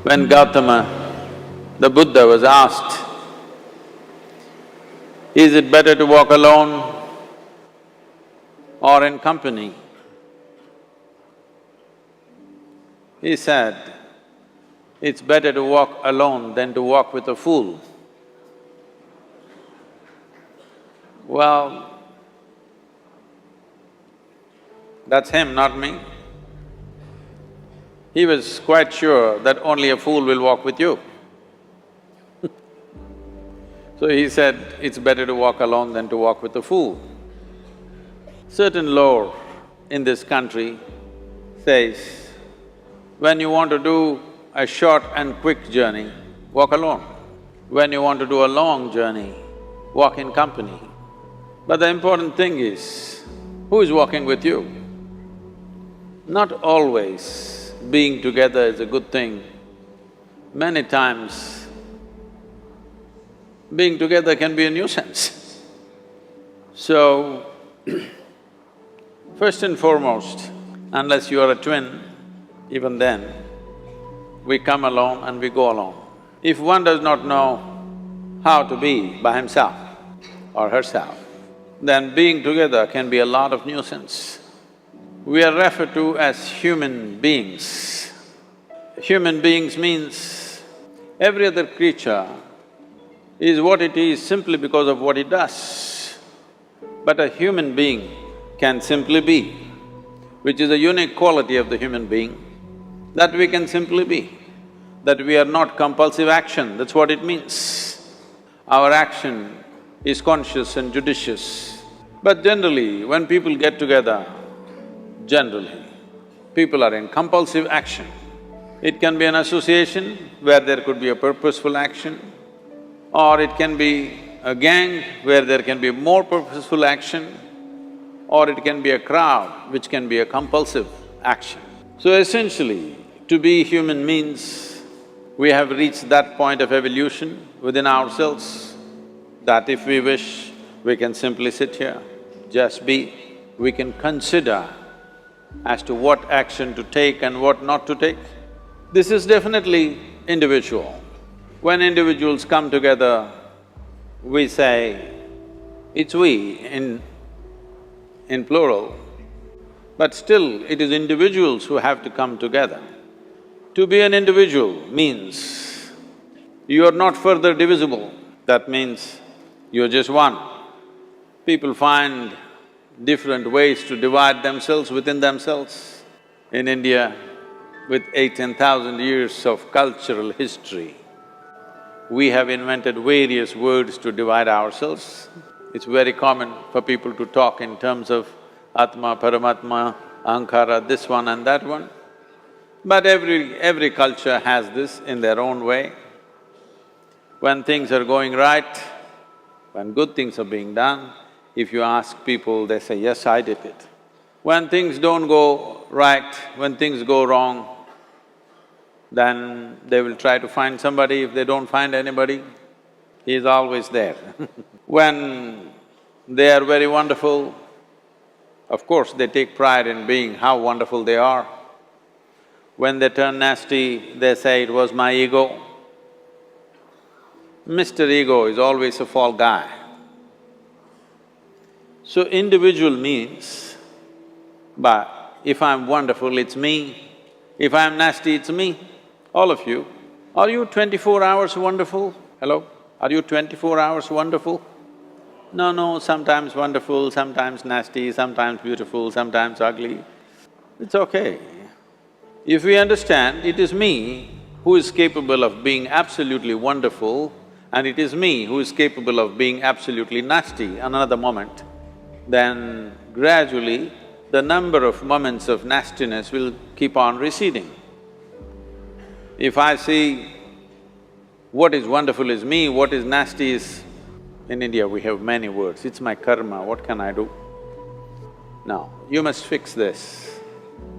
When Gautama, the Buddha, was asked, is it better to walk alone or in company? He said, it's better to walk alone than to walk with a fool. Well, that's him, not me. He was quite sure that only a fool will walk with you. So he said, it's better to walk alone than to walk with a fool. Certain lore in this country says, when you want to do a short and quick journey, walk alone. When you want to do a long journey, walk in company. But the important thing is, who is walking with you? Not always being together is a good thing. Many times, being together can be a nuisance. So, first and foremost, unless you are a twin, even then, we come alone and we go alone. If one does not know how to be by himself or herself, then being together can be a lot of nuisance. We are referred to as human beings. Human beings means every other creature is what it is simply because of what it does. But a human being can simply be, which is a unique quality of the human being, that we can simply be, that we are not compulsive action, that's what it means. Our action is conscious and judicious. But generally, when people get together, people are in compulsive action. It can be an association where there could be a purposeful action, or it can be a gang where there can be more purposeful action, or it can be a crowd which can be a compulsive action. So essentially, to be human means we have reached that point of evolution within ourselves that if we wish, we can simply sit here, just be. We can consider as to what action to take and what not to take. This is definitely individual. When individuals come together, we say, it's we in plural, but still it is individuals who have to come together. To be an individual means you are not further divisible, that means you're just one. People find different ways to divide themselves within themselves. In India, with 10,000 years of cultural history, we have invented various words to divide ourselves. It's very common for people to talk in terms of Atma, Paramatma, Ahankara, this one and that one. But every culture has this in their own way. When things are going right, when good things are being done, if you ask people, they say, yes, I did it. When things don't go right, when things go wrong, then they will try to find somebody. If they don't find anybody, he is always there. When they are very wonderful, of course they take pride in being how wonderful they are. When they turn nasty, they say, it was my ego. Mr. Ego is always a fall guy. So individual means, but if I'm wonderful, it's me. If I'm nasty, it's me. All of you, are you 24 hours wonderful? Hello? Are you 24 hours wonderful? No, sometimes wonderful, sometimes nasty, sometimes beautiful, sometimes ugly. It's okay. If we understand it is me who is capable of being absolutely wonderful and it is me who is capable of being absolutely nasty another moment, then gradually the number of moments of nastiness will keep on receding. If I see what is wonderful is me, what is nasty is… In India we have many words, it's my karma, what can I do? Now, you must fix this.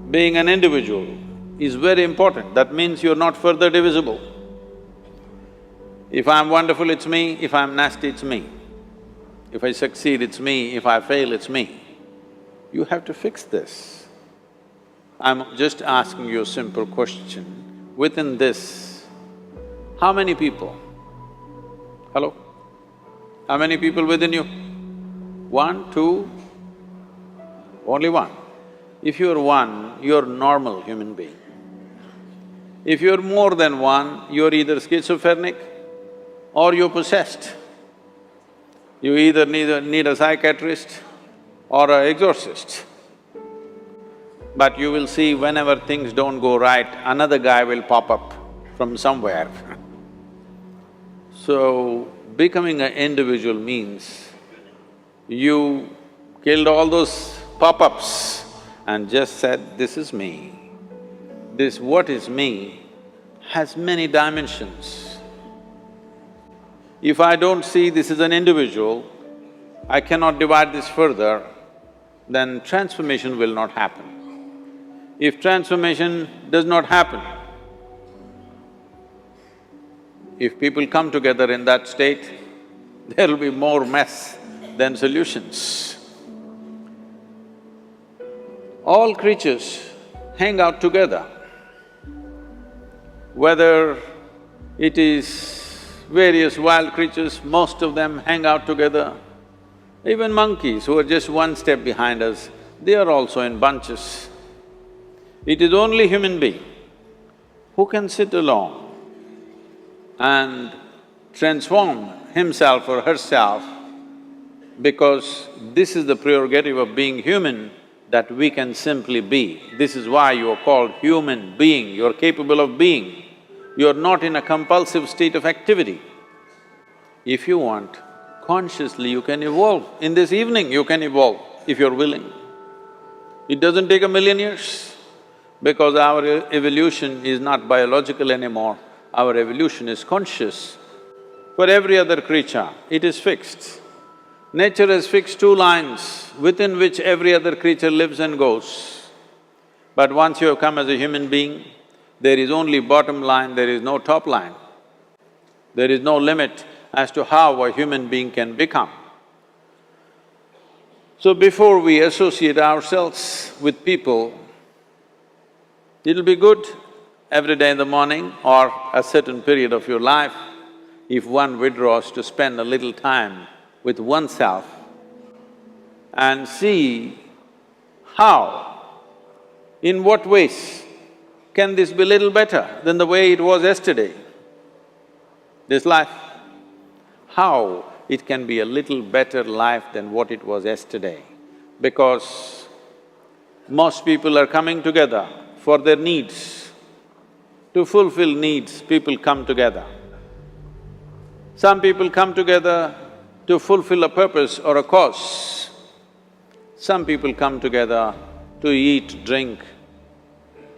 Being an individual is very important, that means you're not further divisible. If I'm wonderful, it's me, if I'm nasty, it's me. If I succeed, it's me, if I fail, it's me. You have to fix this. I'm just asking you a simple question. Within this, How many people? Hello? How many people within you? One, two? Only one. If you're one, you're normal human being. If you're more than one, you're either schizophrenic or you're possessed. You either need a psychiatrist or an exorcist. But you will see whenever things don't go right, another guy will pop up from somewhere. So, becoming an individual means you killed all those pop-ups and just said, this is me. This what is me has many dimensions. If I don't see this is an individual, I cannot divide this further, then transformation will not happen. If transformation does not happen, if people come together in that state, there will be more mess than solutions. All creatures hang out together. Whether it is various wild creatures, most of them hang out together. Even monkeys who are just one step behind us, they are also in bunches. It is only human being who can sit alone and transform himself or herself, because this is the prerogative of being human, that we can simply be. This is why you are called human being, you are capable of being. You are not in a compulsive state of activity. If you want, consciously you can evolve. In this evening you can evolve, if you're willing. It doesn't take 1,000,000 years, because our evolution is not biological anymore, our evolution is conscious. For every other creature, it is fixed. Nature has fixed two lines within which every other creature lives and goes. But once you have come as a human being, there is only bottom line, there is no top line. There is no limit as to how a human being can become. So before we associate ourselves with people, it'll be good every day in the morning or a certain period of your life, if one withdraws to spend a little time with oneself and see how, in what ways can this be little better than the way it was yesterday, this life? How it can be a little better life than what it was yesterday, because most people are coming together for their needs. To fulfill needs, people come together. Some people come together to fulfill a purpose or a cause. Some people come together to eat, drink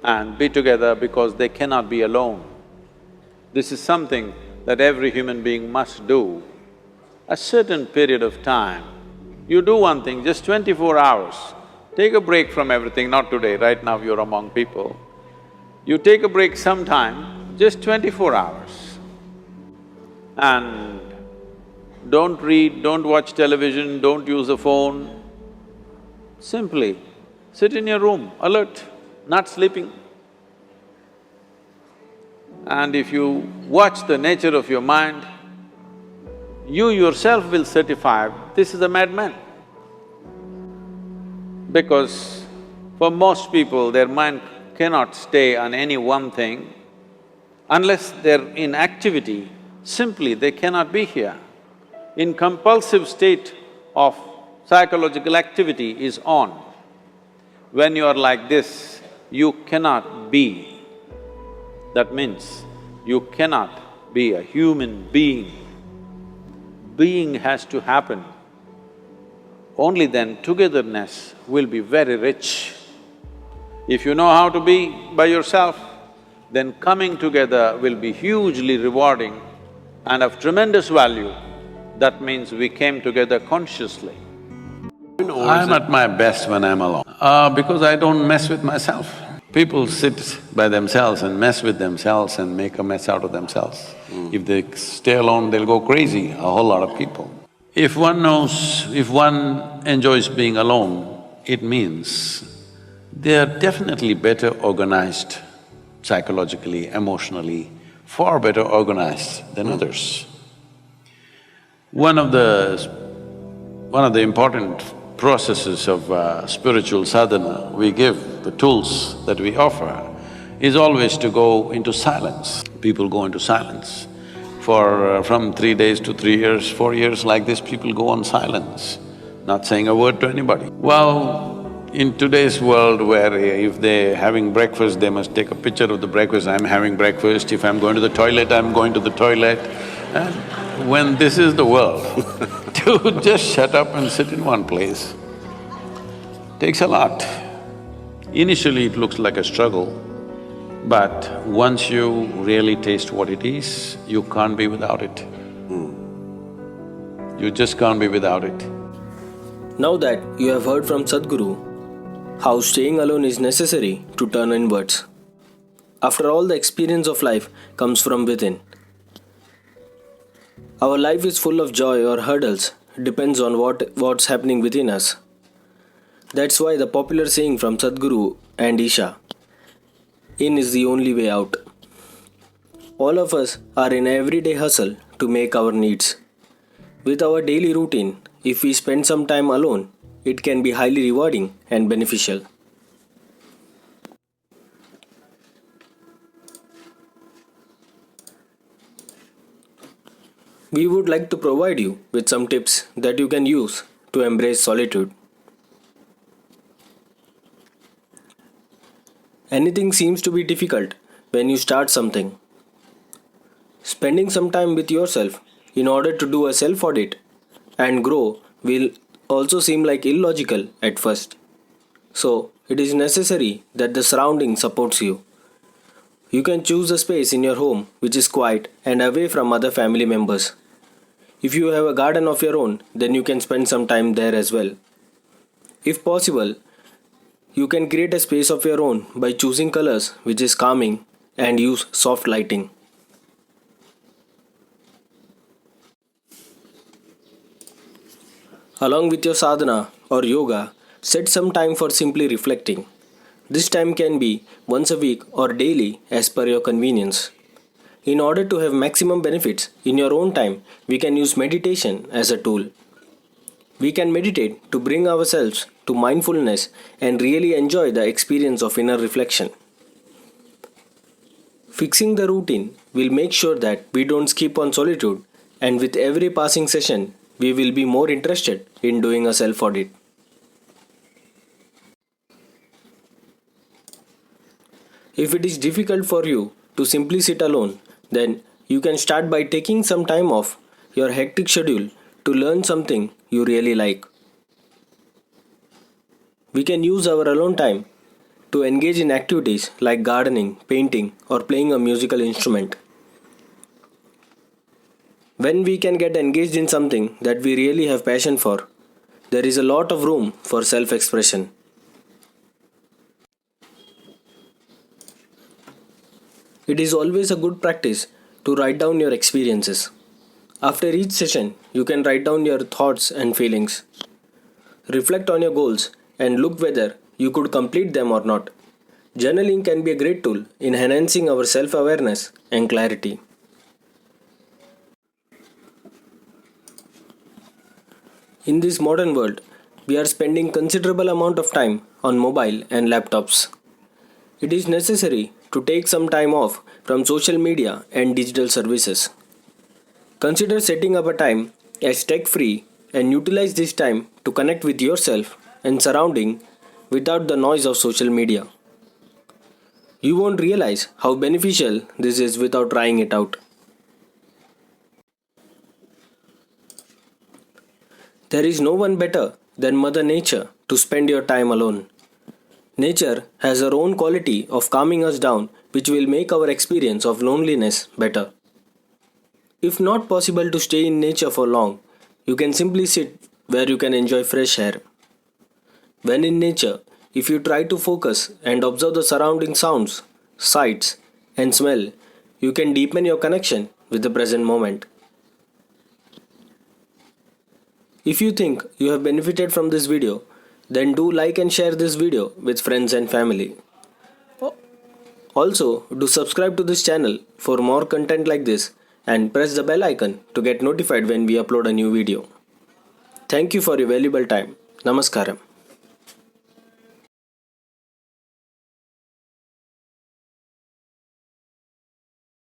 and be together because they cannot be alone. This is something that every human being must do. A certain period of time, you do one thing, just 24 hours, take a break from everything, not today, right now you're among people. You take a break sometime, just 24 hours, and don't read, don't watch television, don't use the phone. Simply sit in your room, alert, not sleeping. And if you watch the nature of your mind, you yourself will certify, this is a madman. Because for most people, their mind cannot stay on any one thing. Unless they're in activity, simply they cannot be here. In compulsive state of psychological activity is on. When you are like this, you cannot be. That means you cannot be a human being. Being has to happen. Only then togetherness will be very rich. If you know how to be by yourself, then coming together will be hugely rewarding and of tremendous value. That means we came together consciously. I'm at my best when I'm alone, because I don't mess with myself. People sit by themselves and mess with themselves and make a mess out of themselves. If they stay alone, they'll go crazy, a whole lot of people. If one knows, if one enjoys being alone, it means they are definitely better organized psychologically, emotionally, far better organized than others. One of the important processes of spiritual sadhana we give, the tools that we offer, is always to go into silence. People go into silence. From 3 days to 3 years, 4 years like this, people go on silence, not saying a word to anybody. Well, in today's world where if they're having breakfast, they must take a picture of the breakfast, I'm having breakfast, if I'm going to the toilet, I'm going to the toilet. And when this is the world, to just shut up and sit in one place takes a lot. Initially it looks like a struggle, but once you really taste what it is, you can't be without it. You just can't be without it. Now that you have heard from Sadhguru how staying alone is necessary to turn inwards. After all, the experience of life comes from within. Our life is full of joy or hurdles, depends on what's happening within us. That's why the popular saying from Sadhguru and Isha, in is the only way out. All of us are in everyday hustle to make our needs. With our daily routine, if we spend some time alone, it can be highly rewarding and beneficial. We would like to provide you with some tips that you can use to embrace solitude. Anything seems to be difficult when you start something. Spending some time with yourself in order to do a self-audit and grow will also seem like illogical at first. So, it is necessary that the surrounding supports you. You can choose a space in your home which is quiet and away from other family members. If you have a garden of your own, then you can spend some time there as well. If possible, you can create a space of your own by choosing colors which is calming and use soft lighting. Along with your sadhana or yoga, set some time for simply reflecting. This time can be once a week or daily as per your convenience. In order to have maximum benefits in your own time, we can use meditation as a tool. We can meditate to bring ourselves to mindfulness and really enjoy the experience of inner reflection. Fixing the routine will make sure that we don't skip on solitude, and with every passing session, we will be more interested in doing a self-audit. If it is difficult for you to simply sit alone, then you can start by taking some time off your hectic schedule to learn something you really like. We can use our alone time to engage in activities like gardening, painting, or playing a musical instrument. When we can get engaged in something that we really have passion for, there is a lot of room for self-expression. It is always a good practice to write down your experiences. After each session, you can write down your thoughts and feelings. Reflect on your goals and look whether you could complete them or not. Journaling can be a great tool in enhancing our self-awareness and clarity. In this modern world, we are spending considerable amount of time on mobile and laptops. It is necessary to take some time off from social media and digital services. Consider setting up a time as tech-free and utilize this time to connect with yourself and surrounding without the noise of social media. You won't realize how beneficial this is without trying it out. There is no one better than Mother Nature to spend your time alone. Nature has her own quality of calming us down, which will make our experience of loneliness better. If not possible to stay in nature for long, you can simply sit where you can enjoy fresh air. When in nature, if you try to focus and observe the surrounding sounds, sights, and smell, you can deepen your connection with the present moment. If you think you have benefited from this video, then do like and share this video with friends and family. Also, do subscribe to this channel for more content like this and press the bell icon to get notified when we upload a new video. Thank you for your valuable time. Namaskaram.